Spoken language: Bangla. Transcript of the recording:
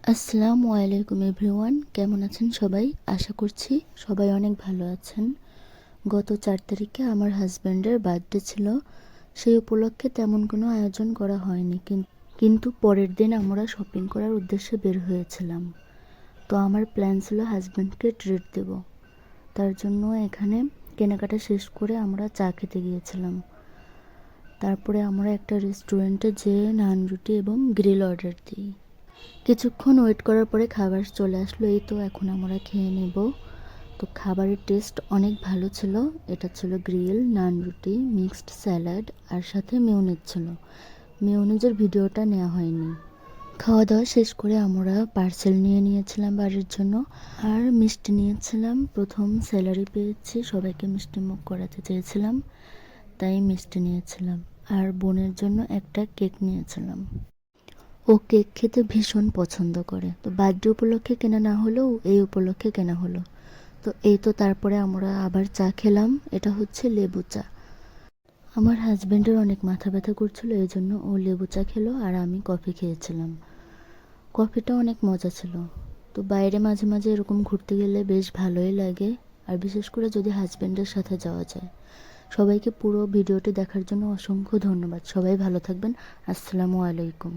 আসসালামু আলাইকুম এভরিওয়ান, কেমন আছেন সবাই? আশা করছি সবাই অনেক ভালো আছেন। গত 4 তারিখে আমার হাজব্যান্ডের বার্থডে ছিল। সেই উপলক্ষে তেমন কোনো আয়োজন করা হয়নি, কিন্তু পরের দিন আমরা শপিং করার উদ্দেশ্যে বের হয়েছিলাম। তো আমার প্ল্যান ছিল হাজব্যান্ডকে ট্রিট দেব। তার জন্য এখানে কেনাকাটা শেষ করে আমরা চা খেতে গিয়েছিলাম। তারপরে আমরা একটা রেস্টুরেন্টে যেয়ে নান রুটি এবং গ্রিল অর্ডার দিই। কিছুক্ষণ ওয়েট করার পরে খাবার চলে আসলো। এই তো এখন আমরা খেয়ে নেব। তো খাবারের টেস্ট অনেক ভালো ছিল। এটা ছিল গ্রিল, নান রুটি, মিক্সড স্যালাড আর সাথে মেয়োনেজ ছিল। মেয়োনেজের ভিডিওটা নেওয়া হয়নি। খাওয়া দাওয়া শেষ করে আমরা পার্সেল নিয়েছিলাম বাড়ির জন্য। আর মিষ্টি নিয়েছিলাম। প্রথম স্যালারি পেয়েছি, সবাইকে মিষ্টি মুখ করাতে চেয়েছিলাম, তাই মিষ্টি নিয়েছিলাম। আর বোনের জন্য একটা কেক নিয়েছিলাম। ও কেক খেতে ভীষণ পছন্দ করে। তো বার্থডে উপলক্ষে কেনা না হলেও এই উপলক্ষে কেনা হলো। তো এই তো তারপরে আমরা আবার চা খেলাম। এটা হচ্ছে লেবু চা। আমার হাজব্যান্ডের অনেক মাথা ব্যথা করছিল, এই জন্য ও লেবু চা খেলো আর আমি কফি খেয়েছিলাম। কফিটা অনেক মজা ছিল। তো বাইরে মাঝে মাঝে এরকম ঘুরতে গেলে বেশ ভালোই লাগে, আর বিশেষ করে যদি হাজব্যান্ডের সাথে যাওয়া যায়। সবাইকে পুরো ভিডিওটি দেখার জন্য অসংখ্য ধন্যবাদ। সবাই ভালো থাকবেন। আসসালামু আলাইকুম।